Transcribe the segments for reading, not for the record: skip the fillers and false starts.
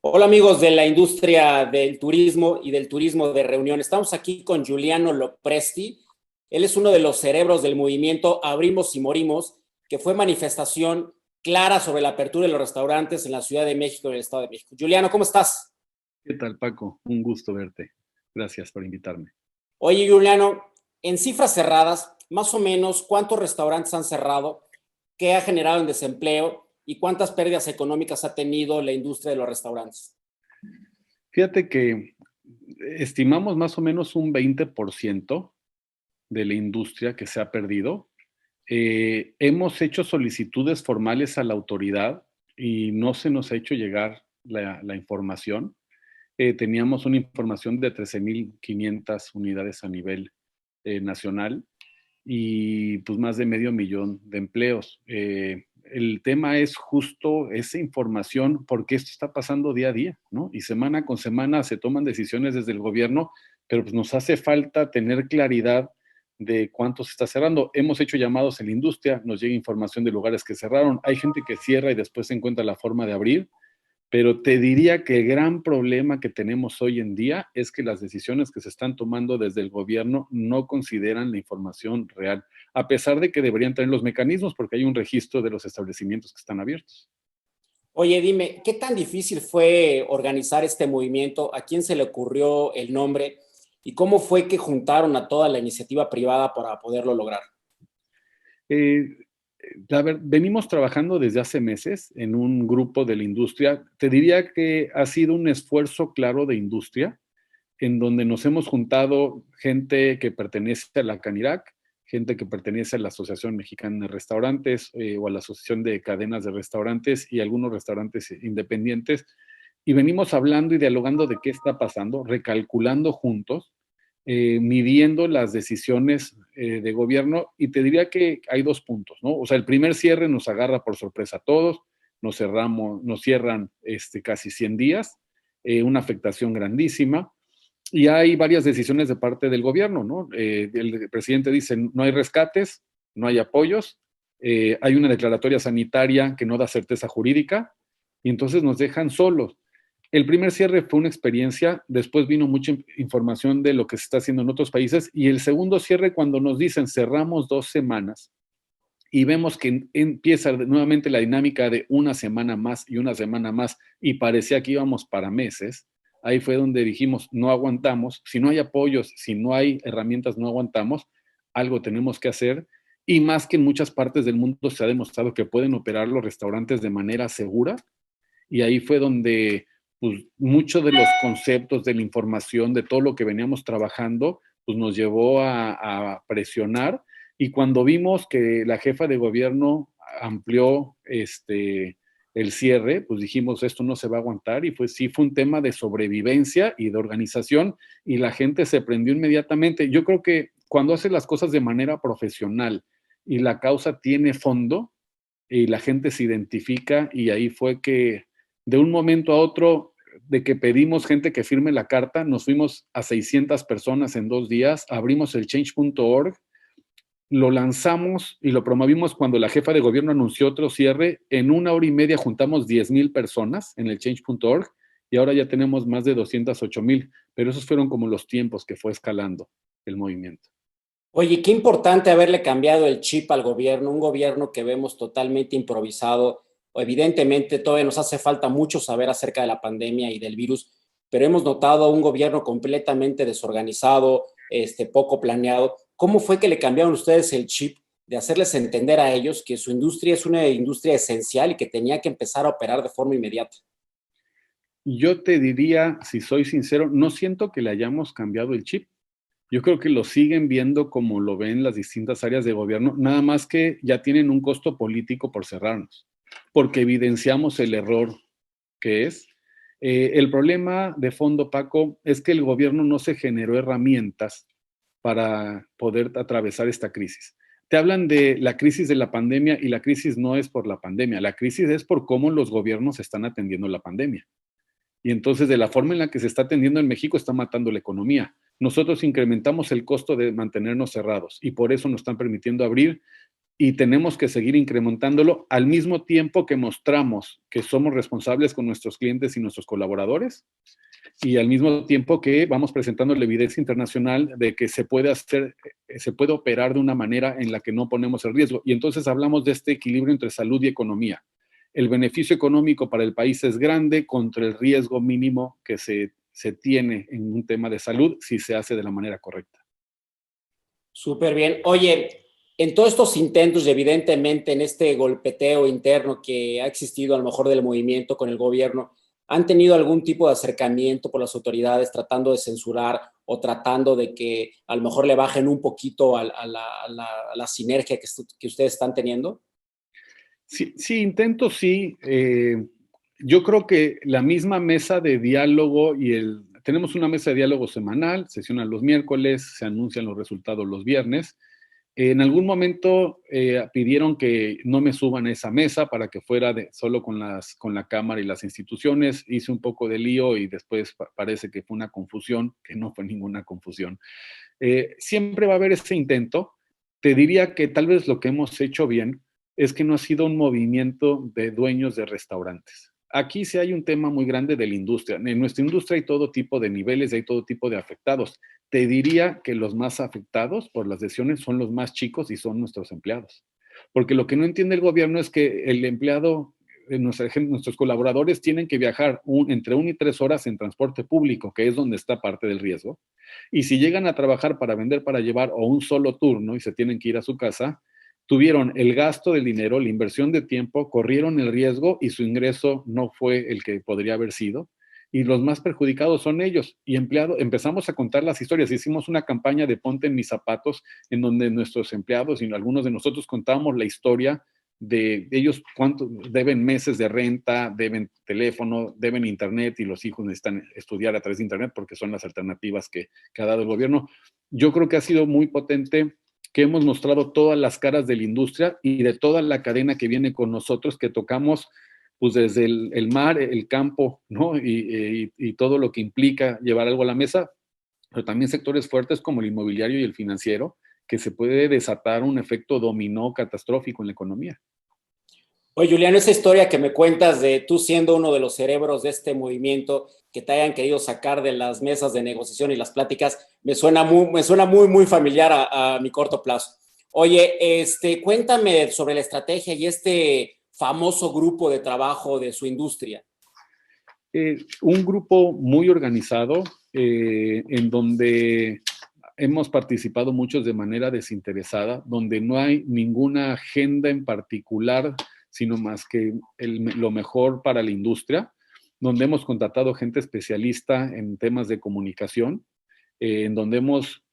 Hola amigos de la industria del turismo y del turismo de reunión. Estamos aquí con Giuliano Lopresti. Él es uno de los cerebros del movimiento Abrimos y Morimos, que fue manifestación clara sobre la apertura de los restaurantes en la Ciudad de México y en el Estado de México. Giuliano, ¿cómo estás? ¿Qué tal, Paco? Un gusto verte. Gracias por invitarme. Oye, Giuliano, en cifras cerradas, más o menos, ¿cuántos restaurantes han cerrado? ¿Qué ha generado en desempleo? ¿Y cuántas pérdidas económicas ha tenido la industria de los restaurantes? Fíjate que estimamos más o menos un 20% de la industria que se ha perdido. Hemos hecho solicitudes formales a la autoridad y no se nos ha hecho llegar la información. Teníamos una información de 13,500 unidades a nivel nacional y pues más de medio millón de empleos. El tema es justo esa información porque esto está pasando día a día, ¿no? Y semana con semana se toman decisiones desde el gobierno, pero pues nos hace falta tener claridad de cuánto se está cerrando. Hemos hecho llamados en la industria, nos llega información de lugares que cerraron, hay gente que cierra y después se encuentra la forma de abrir, pero te diría que el gran problema que tenemos hoy en día es que las decisiones que se están tomando desde el gobierno no consideran la información real, a pesar de que deberían tener los mecanismos porque hay un registro de los establecimientos que están abiertos. Oye, dime, ¿qué tan difícil fue organizar este movimiento? ¿A quién se le ocurrió el nombre? ¿Y cómo fue que juntaron a toda la iniciativa privada para poderlo lograr? Eh, Venimos trabajando desde hace meses en un grupo de la industria. Te diría que ha sido un esfuerzo claro de industria en donde nos hemos juntado gente que pertenece a la CANIRAC, gente que pertenece a la Asociación Mexicana de Restaurantes o a la Asociación de Cadenas de Restaurantes y algunos restaurantes independientes. Y venimos hablando y dialogando de qué está pasando, recalculando juntos, midiendo las decisiones de gobierno. Y te diría que hay dos puntos, ¿no? O sea, el primer cierre nos agarra por sorpresa a todos, nos cierran casi 100 días, una afectación grandísima. Y hay varias decisiones de parte del gobierno, ¿no? El presidente dice, no hay rescates, no hay apoyos, hay una declaratoria sanitaria que no da certeza jurídica, y entonces nos dejan solos. El primer cierre fue una experiencia, después vino mucha información de lo que se está haciendo en otros países, y el segundo cierre, cuando nos dicen cerramos 2 semanas, y vemos que empieza nuevamente la dinámica de una semana más y una semana más, y parecía que íbamos para meses. Ahí fue donde dijimos, no aguantamos, si no hay apoyos, si no hay herramientas, no aguantamos, algo tenemos que hacer, y más que en muchas partes del mundo se ha demostrado que pueden operar los restaurantes de manera segura, y ahí fue donde pues, muchos de los conceptos, de la información, de todo lo que veníamos trabajando, pues nos llevó a presionar, y cuando vimos que la jefa de gobierno amplió el cierre, pues dijimos, esto no se va a aguantar, y pues sí fue un tema de sobrevivencia y de organización, y la gente se prendió inmediatamente. Yo creo que cuando haces las cosas de manera profesional y la causa tiene fondo, y la gente se identifica, y ahí fue que de un momento a otro, de que pedimos gente que firme la carta, nos fuimos a 600 personas en 2 días, abrimos el change.org, lo lanzamos y lo promovimos cuando la jefa de gobierno anunció otro cierre. En 1 hora y media juntamos 10,000 personas en el change.org, y ahora ya tenemos más de 208,000, pero esos fueron como los tiempos que fue escalando el movimiento. Oye, qué importante haberle cambiado el chip al gobierno, un gobierno que vemos totalmente improvisado. Evidentemente, todavía nos hace falta mucho saber acerca de la pandemia y del virus, pero hemos notado un gobierno completamente desorganizado, poco planeado. ¿Cómo fue que le cambiaron ustedes el chip de hacerles entender a ellos que su industria es una industria esencial y que tenía que empezar a operar de forma inmediata? Yo te diría, si soy sincero, no siento que le hayamos cambiado el chip. Yo creo que lo siguen viendo como lo ven las distintas áreas de gobierno, nada más que ya tienen un costo político por cerrarnos, porque evidenciamos el error que es. El problema de fondo, Paco, es que el gobierno no se generó herramientas para poder atravesar esta crisis. Te hablan de la crisis de la pandemia, y la crisis no es por la pandemia, la crisis es por cómo los gobiernos están atendiendo la pandemia. Y entonces, de la forma en la que se está atendiendo en México, está matando la economía. Nosotros incrementamos el costo de mantenernos cerrados, y por eso nos están permitiendo abrir. y tenemos que seguir incrementándolo al mismo tiempo que mostramos que somos responsables con nuestros clientes y nuestros colaboradores y al mismo tiempo que vamos presentando la evidencia internacional de que se puede hacer, se puede operar de una manera en la que no ponemos el riesgo. Y entonces hablamos de este equilibrio entre salud y economía. El beneficio económico para el país es grande contra el riesgo mínimo que se tiene en un tema de salud si se hace de la manera correcta. Súper bien. Oye, en todos estos intentos y evidentemente en este golpeteo interno que ha existido a lo mejor del movimiento con el gobierno, ¿han tenido algún tipo de acercamiento por las autoridades tratando de censurar o tratando de que a lo mejor le bajen un poquito a la sinergia que ustedes están teniendo? Sí, sí, intento, sí. Yo creo que la misma mesa de diálogo tenemos una mesa de diálogo semanal, sesionan los miércoles, se anuncian los resultados los viernes. En algún momento pidieron que no me suban a esa mesa para que fuera solo con la Cámara y las instituciones. Hice un poco de lío y después parece que fue una confusión, que no fue ninguna confusión. Siempre va a haber ese intento. Te diría que tal vez lo que hemos hecho bien es que no ha sido un movimiento de dueños de restaurantes. Aquí sí hay un tema muy grande de la industria. En nuestra industria hay todo tipo de niveles, hay todo tipo de afectados. Te diría que los más afectados por las decisiones son los más chicos y son nuestros empleados. Porque lo que no entiende el gobierno es que el empleado, nuestros colaboradores tienen que viajar entre 1 y 3 horas en transporte público, que es donde está parte del riesgo. Y si llegan a trabajar para vender, para llevar o un solo turno y se tienen que ir a su casa, tuvieron el gasto del dinero, la inversión de tiempo, corrieron el riesgo y su ingreso no fue el que podría haber sido. Y los más perjudicados son ellos. Y empezamos a contar las historias. Hicimos una campaña de Ponte en mis zapatos, en donde nuestros empleados y algunos de nosotros contábamos la historia de ellos, cuánto deben meses de renta, deben teléfono, deben internet y los hijos necesitan estudiar a través de internet porque son las alternativas que ha dado el gobierno. Yo creo que ha sido muy potente que hemos mostrado todas las caras de la industria y de toda la cadena que viene con nosotros, que tocamos pues desde el mar, el campo, ¿no? Y todo lo que implica llevar algo a la mesa, pero también sectores fuertes como el inmobiliario y el financiero, que se puede desatar un efecto dominó catastrófico en la economía. Oye, Julián, esa historia que me cuentas de tú siendo uno de los cerebros de este movimiento, que te hayan querido sacar de las mesas de negociación y las pláticas, me suena muy, muy familiar a mi corto plazo. Oye, cuéntame sobre la estrategia y este famoso grupo de trabajo de su industria. Un grupo muy organizado, en donde hemos participado muchos de manera desinteresada, donde no hay ninguna agenda en particular, sino más que lo mejor para la industria, donde hemos contratado gente especialista en temas de comunicación, en donde hemos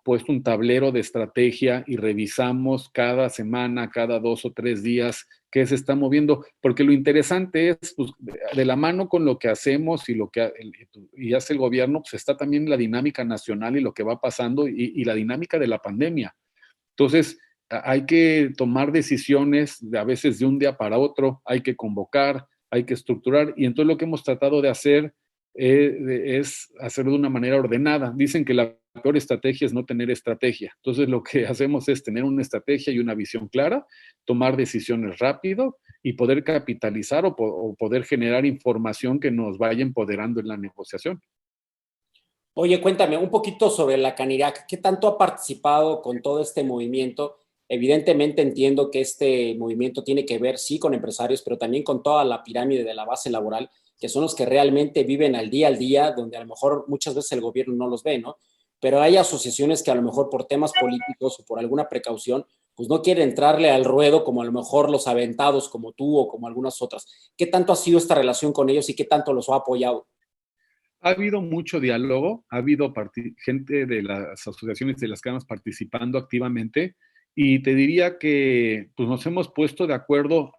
puesto un tablero de estrategia y revisamos cada semana, cada 2 o 3 días qué se está moviendo, porque lo interesante es, pues, de la mano con lo que hacemos y lo que y hace el gobierno, pues está también la dinámica nacional y lo que va pasando y la dinámica de la pandemia. Entonces, hay que tomar decisiones a veces de un día para otro, hay que convocar, hay que estructurar, y entonces lo que hemos tratado de hacer es hacerlo de una manera ordenada. Dicen que la peor estrategia es no tener estrategia. Entonces lo que hacemos es tener una estrategia y una visión clara, tomar decisiones rápido y poder capitalizar o poder generar información que nos vaya empoderando en la negociación. Oye, cuéntame un poquito sobre la Canirac. ¿Qué tanto ha participado con todo este movimiento? Evidentemente entiendo que este movimiento tiene que ver, sí, con empresarios, pero también con toda la pirámide de la base laboral, que son los que realmente viven al día, donde a lo mejor muchas veces el gobierno no los ve, ¿no? Pero hay asociaciones que a lo mejor por temas políticos o por alguna precaución, pues no quieren entrarle al ruedo como a lo mejor los aventados como tú o como algunas otras. ¿Qué tanto ha sido esta relación con ellos y qué tanto los ha apoyado? Ha habido mucho diálogo, ha habido gente de las asociaciones de las cámaras participando activamente y te diría que pues, nos hemos puesto de acuerdo.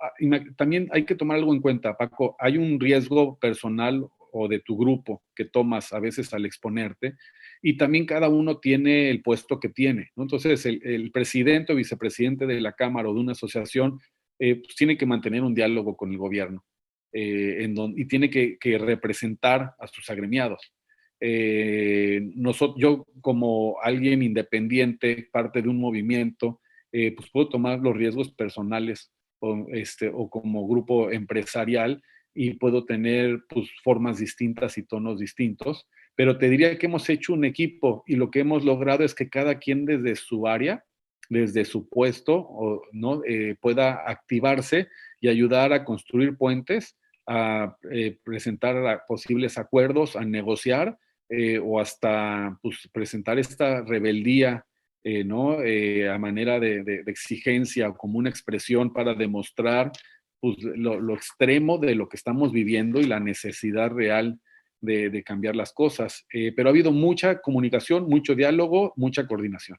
También hay que tomar algo en cuenta, Paco, hay un riesgo personal o de tu grupo que tomas a veces al exponerte y también cada uno tiene el puesto que tiene, ¿no? Entonces el presidente o vicepresidente de la Cámara o de una asociación pues, tiene que mantener un diálogo con el gobierno y tiene que representar a sus agremiados. Yo como alguien independiente, parte de un movimiento, pues puedo tomar los riesgos personales o como grupo empresarial y puedo tener pues, formas distintas y tonos distintos, pero te diría que hemos hecho un equipo y lo que hemos logrado es que cada quien desde su área, desde su puesto, ¿no? Pueda activarse y ayudar a construir puentes, a presentar posibles acuerdos, a negociar o hasta pues, presentar esta rebeldía, ¿no? A manera de exigencia o como una expresión para demostrar pues, lo extremo de lo que estamos viviendo y la necesidad real de cambiar las cosas. Pero ha habido mucha comunicación, mucho diálogo, mucha coordinación.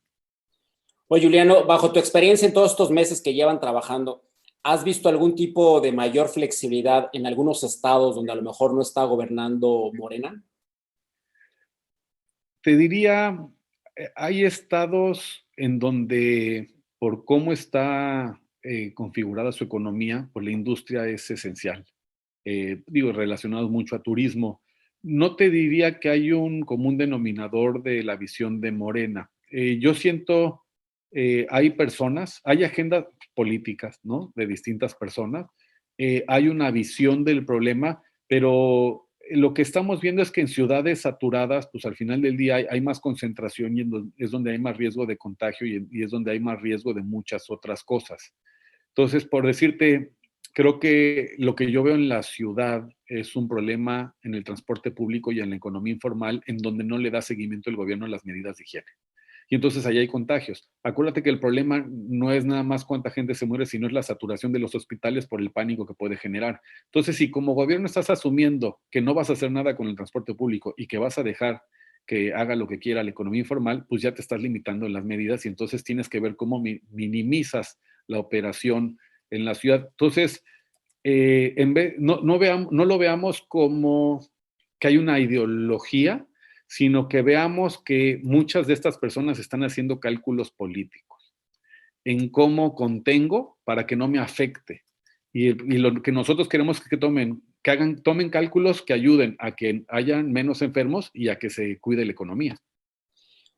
Oye, Juliano, bajo tu experiencia en todos estos meses que llevan trabajando, ¿has visto algún tipo de mayor flexibilidad en algunos estados donde a lo mejor no está gobernando Morena? Te diría, hay estados en donde por cómo está configurada su economía, pues la industria es esencial. Digo, relacionados mucho a turismo. No te diría que hay un común denominador de la visión de Morena. Yo siento, hay personas, hay agendas políticas, ¿no? De distintas personas. Hay una visión del problema, pero lo que estamos viendo es que en ciudades saturadas, pues al final del día hay más concentración y es donde hay más riesgo de contagio y es donde hay más riesgo de muchas otras cosas. Entonces, por decirte, creo que lo que yo veo en la ciudad es un problema en el transporte público y en la economía informal, en donde no le da seguimiento el gobierno a las medidas de higiene. Y entonces ahí hay contagios. Acuérdate que el problema no es nada más cuánta gente se muere, sino es la saturación de los hospitales por el pánico que puede generar. Entonces, si como gobierno estás asumiendo que no vas a hacer nada con el transporte público y que vas a dejar que haga lo que quiera la economía informal, pues ya te estás limitando en las medidas y entonces tienes que ver cómo minimizas la operación en la ciudad. Entonces, no lo veamos como que hay una ideología, sino que veamos que muchas de estas personas están haciendo cálculos políticos en cómo contengo para que no me afecte. Y lo que nosotros queremos es que tomen cálculos que ayuden a que hayan menos enfermos y a que se cuide la economía.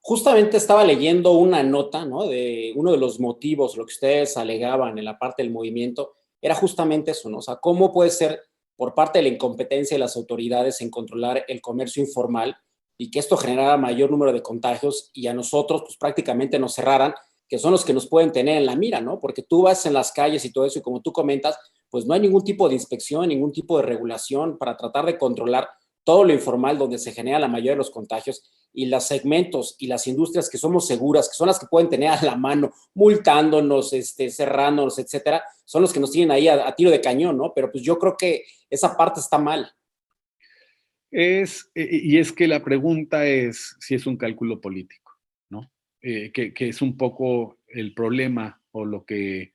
Justamente estaba leyendo una nota, ¿no? De uno de los motivos, lo que ustedes alegaban en la parte del movimiento, era justamente eso, ¿no? O sea, cómo puede ser por parte de la incompetencia de las autoridades en controlar el comercio informal y que esto generara mayor número de contagios y a nosotros, pues prácticamente nos cerraran, que son los que nos pueden tener en la mira, ¿no? Porque tú vas en las calles y todo eso y como tú comentas, pues no hay ningún tipo de inspección, ningún tipo de regulación para tratar de controlar todo lo informal donde se genera la mayoría de los contagios y los segmentos y las industrias que somos seguras, que son las que pueden tener a la mano, multándonos, cerrándonos, etcétera, son los que nos tienen ahí a tiro de cañón, ¿no? Pero pues yo creo que esa parte está mal. Y es que la pregunta es si es un cálculo político, ¿no? Que es un poco el problema o lo que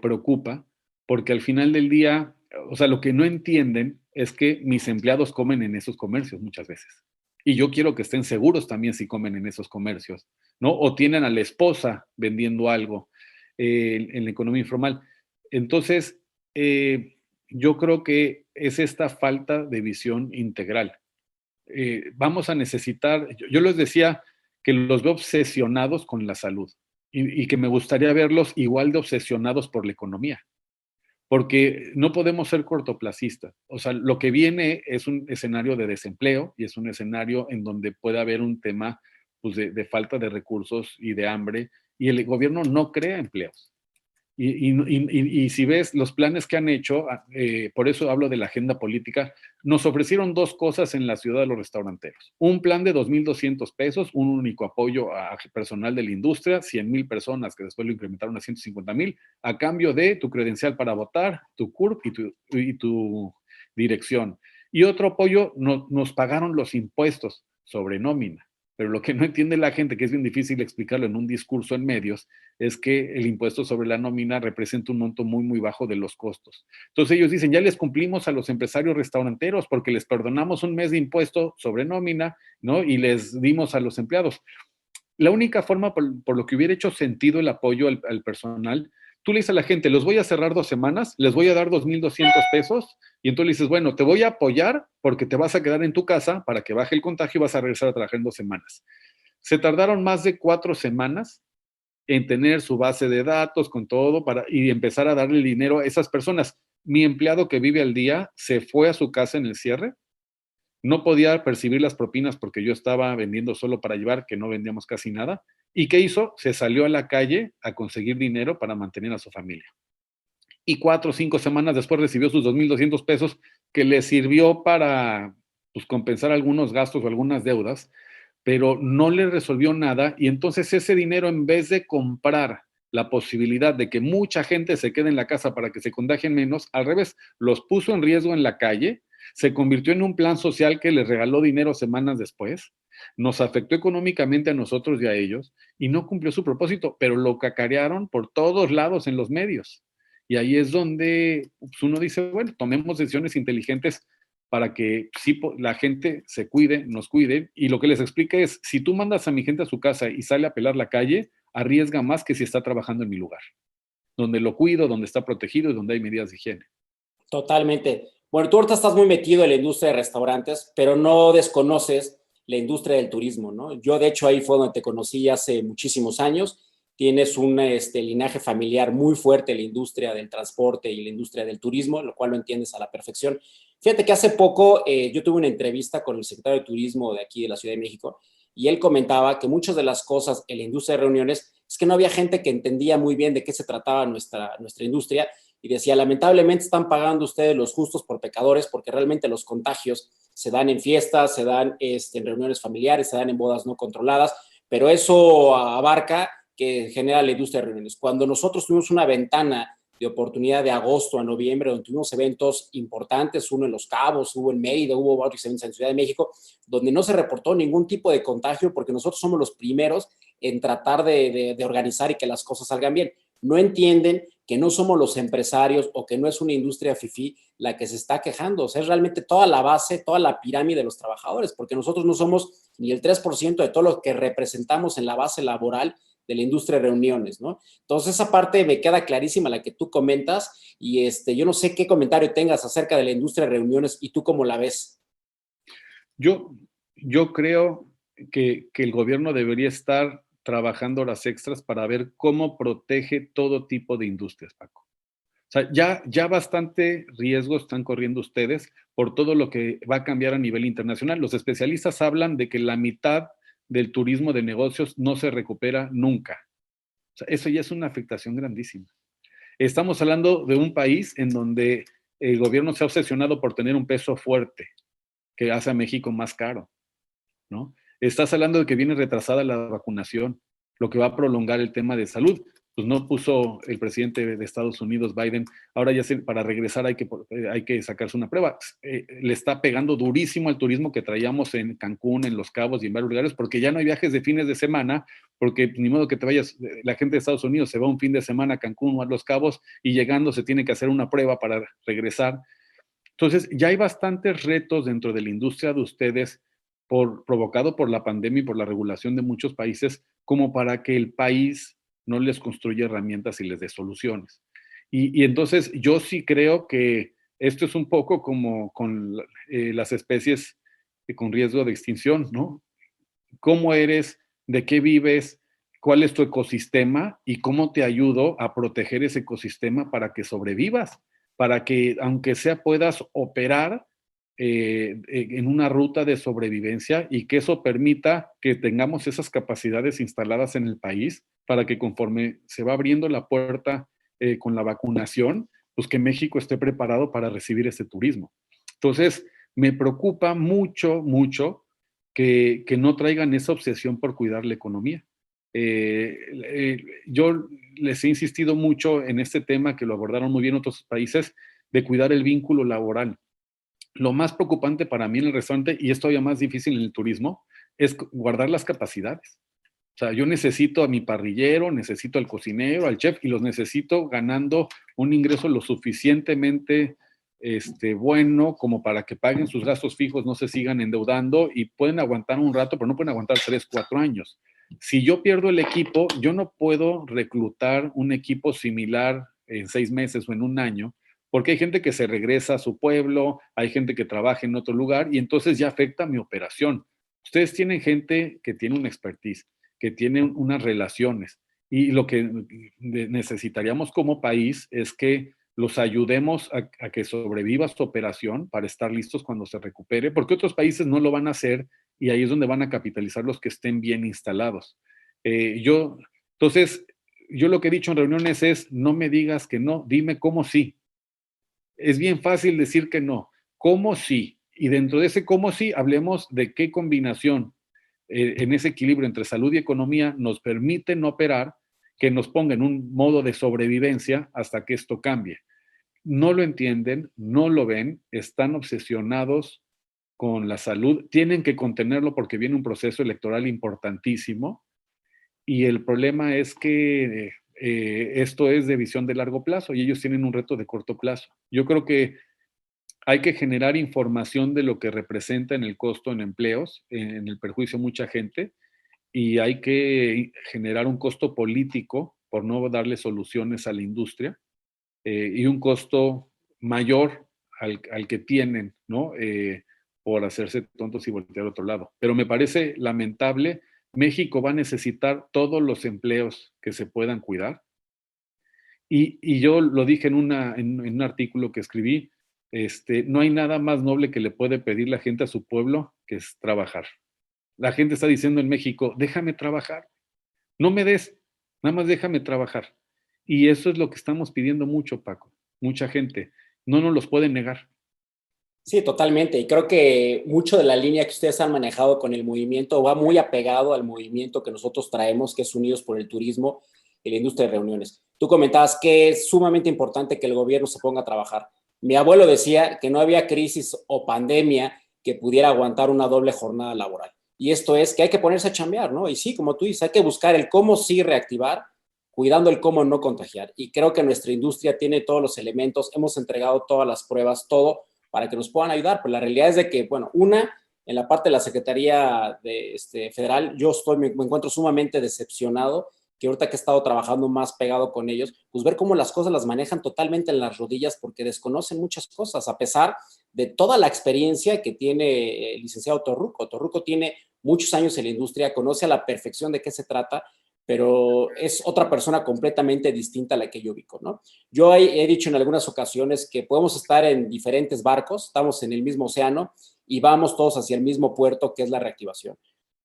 preocupa, porque al final del día, o sea, lo que no entienden es que mis empleados comen en esos comercios muchas veces. Y yo quiero que estén seguros también si comen en esos comercios, ¿no? O tienen a la esposa vendiendo algo en la economía informal. Entonces, yo creo que es esta falta de visión integral. Vamos a necesitar, yo les decía que los veo obsesionados con la salud y que me gustaría verlos igual de obsesionados por la economía, porque no podemos ser cortoplacistas. O sea, lo que viene es un escenario de desempleo y es un escenario en donde puede haber un tema pues, de falta de recursos y de hambre y el gobierno no crea empleos. Y si ves los planes que han hecho, por eso hablo de la agenda política, nos ofrecieron dos cosas en la ciudad de los restauranteros. Un plan de 2,200 pesos, un único apoyo a personal de la industria, 100,000 personas que después lo incrementaron a 150,000, a cambio de tu credencial para votar, tu CURP y tu dirección. Y otro apoyo, nos pagaron los impuestos sobre nómina. Pero lo que no entiende la gente, que es bien difícil explicarlo en un discurso en medios, es que el impuesto sobre la nómina representa un monto muy, muy bajo de los costos. Entonces ellos dicen, ya les cumplimos a los empresarios restauranteros porque les perdonamos un mes de impuesto sobre nómina, ¿no? Y les dimos a los empleados. La única forma por lo que hubiera hecho sentido el apoyo al personal, tú le dices a la gente, los voy a cerrar 2 semanas, les voy a dar 2,200 pesos, y entonces le dices, bueno, te voy a apoyar porque te vas a quedar en tu casa para que baje el contagio y vas a regresar a trabajar en 2 semanas. Se tardaron más de 4 semanas en tener su base de datos con todo y empezar a darle dinero a esas personas. Mi empleado que vive al día se fue a su casa en el cierre, no podía percibir las propinas porque yo estaba vendiendo solo para llevar, que no vendíamos casi nada. ¿Y qué hizo? Se salió a la calle a conseguir dinero para mantener a su familia. Y 4 o 5 semanas después recibió sus 2,200 pesos que le sirvió para pues, compensar algunos gastos o algunas deudas, pero no le resolvió nada. Y entonces ese dinero, en vez de comprar la posibilidad de que mucha gente se quede en la casa para que se contagien menos, al revés, los puso en riesgo en la calle, se convirtió en un plan social que les regaló dinero semanas después, nos afectó económicamente a nosotros y a ellos, y no cumplió su propósito, pero lo cacarearon por todos lados en los medios. Y ahí es donde pues, uno dice, bueno, tomemos decisiones inteligentes para que sí, la gente se cuide, nos cuide, y lo que les explica es, si tú mandas a mi gente a su casa y sale a pelar la calle, arriesga más que si está trabajando en mi lugar, donde lo cuido, donde está protegido y donde hay medidas de higiene. Totalmente. Bueno, tú ahorita estás muy metido en la industria de restaurantes, pero no desconoces la industria del turismo, ¿no? Yo, de hecho, ahí fue donde te conocí hace muchísimos años. Tienes un linaje familiar muy fuerte en la industria del transporte y la industria del turismo, lo cual lo entiendes a la perfección. Fíjate que hace poco yo tuve una entrevista con el secretario de Turismo de aquí de la Ciudad de México y él comentaba que muchas de las cosas en la industria de reuniones es que no había gente que entendía muy bien de qué se trataba nuestra industria y decía, lamentablemente están pagando ustedes los justos por pecadores porque realmente los contagios se dan en fiestas, se dan en reuniones familiares, se dan en bodas no controladas, pero eso abarca que genera la industria de reuniones. Cuando nosotros tuvimos una ventana de oportunidad de agosto a noviembre, donde tuvimos eventos importantes, uno en Los Cabos, hubo en Mérida, hubo varios eventos en Ciudad de México, donde no se reportó ningún tipo de contagio porque nosotros somos los primeros en tratar de organizar y que las cosas salgan bien. No entienden que no somos los empresarios o que no es una industria fifí la que se está quejando. O sea, es realmente toda la base, toda la pirámide de los trabajadores, porque nosotros no somos ni el 3% de todo lo que representamos en la base laboral de la industria de reuniones, ¿no? Entonces, esa parte me queda clarísima, la que tú comentas, y yo no sé qué comentario tengas acerca de la industria de reuniones y tú cómo la ves. Yo creo que el gobierno debería estar trabajando horas extras para ver cómo protege todo tipo de industrias, Paco. O sea, ya bastante riesgo están corriendo ustedes por todo lo que va a cambiar a nivel internacional. Los especialistas hablan de que la mitad del turismo de negocios no se recupera nunca. O sea, eso ya es una afectación grandísima. Estamos hablando de un país en donde el gobierno se ha obsesionado por tener un peso fuerte, que hace a México más caro, ¿no? Estás hablando de que viene retrasada la vacunación, lo que va a prolongar el tema de salud. Pues no puso el presidente de Estados Unidos, Biden, ahora ya para regresar hay que sacarse una prueba. Le está pegando durísimo al turismo que traíamos en Cancún, en Los Cabos y en varios lugares, porque ya no hay viajes de fines de semana, porque ni modo que te vayas, la gente de Estados Unidos se va un fin de semana a Cancún o a Los Cabos y llegando se tiene que hacer una prueba para regresar. Entonces, ya hay bastantes retos dentro de la industria de ustedes provocado por la pandemia y por la regulación de muchos países, como para que el país no les construya herramientas y les dé soluciones. Y entonces yo sí creo que esto es un poco como con las especies con riesgo de extinción, ¿no? ¿Cómo eres? ¿De qué vives? ¿Cuál es tu ecosistema? ¿Y cómo te ayudo a proteger ese ecosistema para que sobrevivas? Para que, aunque sea, puedas operar en una ruta de sobrevivencia y que eso permita que tengamos esas capacidades instaladas en el país para que conforme se va abriendo la puerta con la vacunación, pues que México esté preparado para recibir ese turismo. Entonces, me preocupa mucho, mucho que no traigan esa obsesión por cuidar la economía. Yo les he insistido mucho en este tema, que lo abordaron muy bien otros países, de cuidar el vínculo laboral. Lo más preocupante para mí en el restaurante, y es todavía más difícil en el turismo, es guardar las capacidades. O sea, yo necesito a mi parrillero, necesito al cocinero, al chef, y los necesito ganando un ingreso lo suficientemente bueno como para que paguen sus gastos fijos, no se sigan endeudando y pueden aguantar un rato, pero no pueden aguantar 3, 4 años. Si yo pierdo el equipo, yo no puedo reclutar un equipo similar en 6 meses o en un año, porque hay gente que se regresa a su pueblo, hay gente que trabaja en otro lugar y entonces ya afecta mi operación. Ustedes tienen gente que tiene una expertise, que tiene unas relaciones Y lo que necesitaríamos como país es que los ayudemos a que sobreviva su operación para estar listos cuando se recupere, porque otros países no lo van a hacer y ahí es donde van a capitalizar los que estén bien instalados. Entonces, yo lo que he dicho en reuniones es, no me digas que no, dime cómo sí. Es bien fácil decir que no. ¿Cómo sí? Y dentro de ese cómo sí, hablemos de qué combinación en ese equilibrio entre salud y economía nos permiten operar, que nos ponga en un modo de sobrevivencia hasta que esto cambie. No lo entienden, no lo ven, están obsesionados con la salud, tienen que contenerlo porque viene un proceso electoral importantísimo y el problema es que esto es de visión de largo plazo y ellos tienen un reto de corto plazo. Yo creo que hay que generar información de lo que representa en el costo en empleos, en el perjuicio de mucha gente, y hay que generar un costo político por no darle soluciones a la industria y un costo mayor al que tienen, ¿no? Por hacerse tontos y voltear a otro lado. Pero me parece lamentable, México va a necesitar todos los empleos que se puedan cuidar. Y yo lo dije en un artículo que escribí, no hay nada más noble que le puede pedir la gente a su pueblo que es trabajar. La gente está diciendo en México, déjame trabajar, no me des, nada más déjame trabajar. Y eso es lo que estamos pidiendo mucho, Paco, mucha gente. No nos los pueden negar. Sí, totalmente. Y creo que mucho de la línea que ustedes han manejado con el movimiento va muy apegado al movimiento que nosotros traemos, que es Unidos por el Turismo y la industria de reuniones. Tú comentabas que es sumamente importante que el gobierno se ponga a trabajar. Mi abuelo decía que no había crisis o pandemia que pudiera aguantar una doble jornada laboral. Y esto es que hay que ponerse a chambear, ¿no? Y sí, como tú dices, hay que buscar el cómo sí reactivar, cuidando el cómo no contagiar. Y creo que nuestra industria tiene todos los elementos, hemos entregado todas las pruebas, todo para que nos puedan ayudar. Pero la realidad es de que, bueno, en la parte de la Secretaría Federal, me encuentro sumamente decepcionado que ahorita que he estado trabajando más pegado con ellos, pues ver cómo las cosas las manejan totalmente en las rodillas porque desconocen muchas cosas, a pesar de toda la experiencia que tiene el licenciado Torruco. Torruco tiene muchos años en la industria, conoce a la perfección de qué se trata, pero es otra persona completamente distinta a la que yo ubico, ¿no? Yo he dicho en algunas ocasiones que podemos estar en diferentes barcos, estamos en el mismo océano y vamos todos hacia el mismo puerto, que es la reactivación.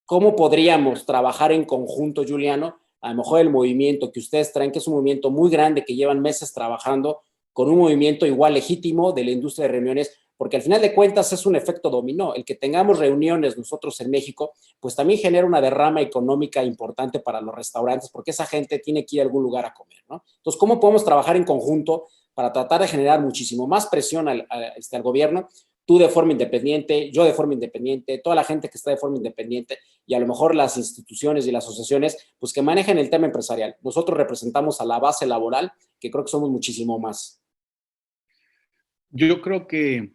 ¿Cómo podríamos trabajar en conjunto, Juliano? A lo mejor el movimiento que ustedes traen, que es un movimiento muy grande, que llevan meses trabajando, con un movimiento igual legítimo de la industria de reuniones, porque al final de cuentas es un efecto dominó. El que tengamos reuniones nosotros en México, pues también genera una derrama económica importante para los restaurantes, porque esa gente tiene que ir a algún lugar a comer, ¿no? Entonces, ¿cómo podemos trabajar en conjunto para tratar de generar muchísimo más presión al gobierno? Tú de forma independiente, yo de forma independiente, toda la gente que está de forma independiente y a lo mejor las instituciones y las asociaciones, pues que manejen el tema empresarial. Nosotros representamos a la base laboral, que creo que somos muchísimo más. Yo creo que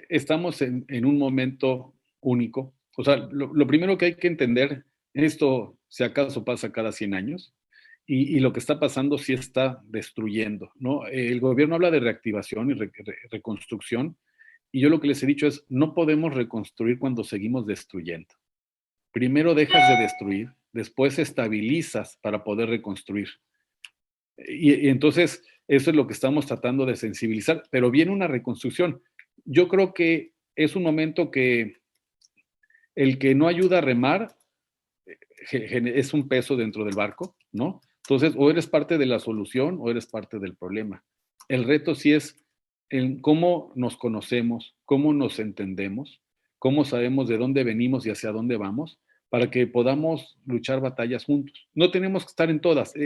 estamos en un momento único. O sea, lo primero que hay que entender, esto si acaso pasa cada 100 años, y lo que está pasando sí está destruyendo, ¿no? El gobierno habla de reactivación y reconstrucción, y yo lo que les he dicho es, no podemos reconstruir cuando seguimos destruyendo. Primero dejas de destruir, después estabilizas para poder reconstruir. Y entonces, eso es lo que estamos tratando de sensibilizar, pero viene una reconstrucción. Yo creo que es un momento que el que no ayuda a remar es un peso dentro del barco, ¿no? Entonces, o eres parte de la solución o eres parte del problema. El reto sí es en cómo nos conocemos, cómo nos entendemos, cómo sabemos de dónde venimos y hacia dónde vamos, para que podamos luchar batallas juntos. No tenemos que estar en todas. Yo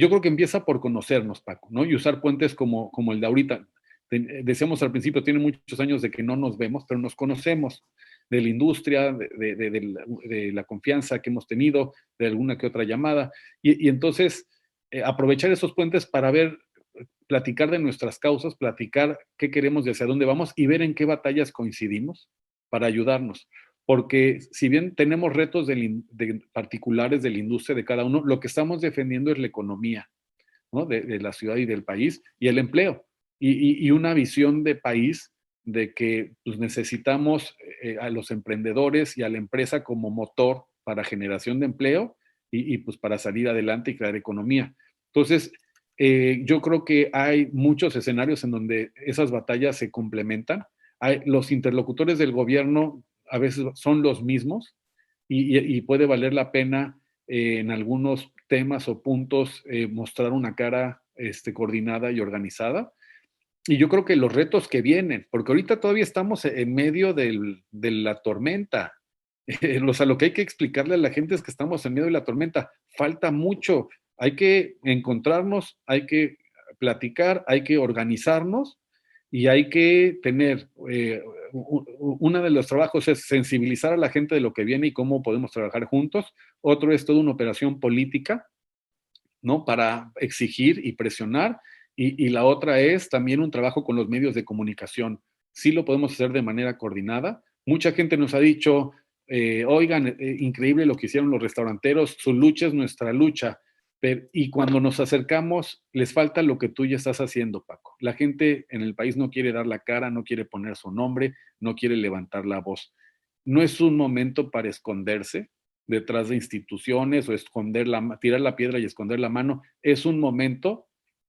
creo que empieza por conocernos, Paco, ¿no? Y usar puentes como el de ahorita. Decíamos al principio, tiene muchos años de que no nos vemos, pero nos conocemos de la industria, de la confianza que hemos tenido, de alguna que otra llamada. Y entonces, aprovechar esos puentes para ver, platicar de nuestras causas, platicar qué queremos y hacia dónde vamos y ver en qué batallas coincidimos para ayudarnos. Porque si bien tenemos retos particulares de la industria de cada uno, lo que estamos defendiendo es la economía, ¿no? de la ciudad y del país y el empleo. Y una visión de país de que pues, necesitamos a los emprendedores y a la empresa como motor para generación de empleo y pues para salir adelante y crear economía. Entonces, yo creo que hay muchos escenarios en donde esas batallas se complementan. Los interlocutores del gobierno a veces son los mismos y puede valer la pena en algunos temas o puntos mostrar una cara coordinada y organizada. Y yo creo que los retos que vienen, porque ahorita todavía estamos en medio de la tormenta. O sea, lo que hay que explicarle a la gente es que estamos en medio de la tormenta. Falta mucho. Hay que encontrarnos, hay que platicar, hay que organizarnos y hay que tener, uno de los trabajos es sensibilizar a la gente de lo que viene y cómo podemos trabajar juntos. Otro es toda una operación política, ¿no? Para exigir y presionar. Y la otra es también un trabajo con los medios de comunicación. Sí lo podemos hacer de manera coordinada. Mucha gente nos ha dicho, oigan, increíble lo que hicieron los restauranteros, su lucha es nuestra lucha. Y cuando nos acercamos, les falta lo que tú ya estás haciendo, Paco. La gente en el país no quiere dar la cara, no quiere poner su nombre, no quiere levantar la voz. No es un momento para esconderse detrás de instituciones o tirar la piedra y esconder la mano. Es un momento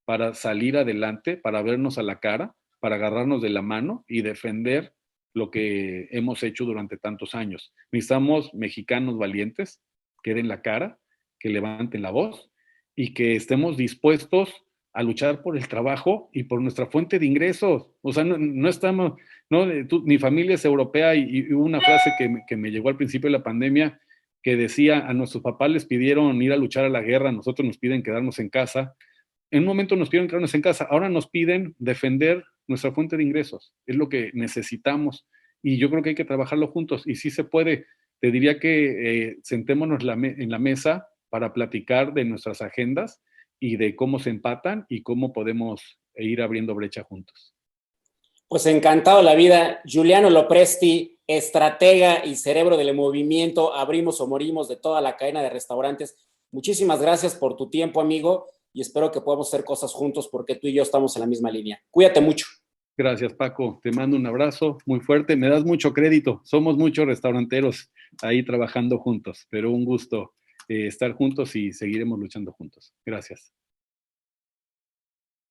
para salir adelante, para vernos a la cara, para agarrarnos de la mano y defender lo que hemos hecho durante tantos años. Necesitamos mexicanos valientes que den la cara, que levanten la voz y que estemos dispuestos a luchar por el trabajo y por nuestra fuente de ingresos. O sea, no estamos, mi familia es europea y hubo una frase que me llegó al principio de la pandemia que decía, a nuestros papás les pidieron ir a luchar a la guerra, a nosotros nos piden quedarnos en casa. En un momento nos pidieron quedarnos en casa, ahora nos piden defender nuestra fuente de ingresos. Es lo que necesitamos y yo creo que hay que trabajarlo juntos y sí se puede. Te diría que sentémonos en la mesa para platicar de nuestras agendas y de cómo se empatan y cómo podemos ir abriendo brecha juntos. Pues encantado la vida. Giuliano Lopresti, estratega y cerebro del movimiento Abrimos o Morimos de toda la cadena de restaurantes. Muchísimas gracias por tu tiempo, amigo, y espero que podamos hacer cosas juntos porque tú y yo estamos en la misma línea. Cuídate mucho. Gracias, Paco. Te mando un abrazo muy fuerte. Me das mucho crédito. Somos muchos restauranteros ahí trabajando juntos, pero un gusto estar juntos y seguiremos luchando juntos. Gracias.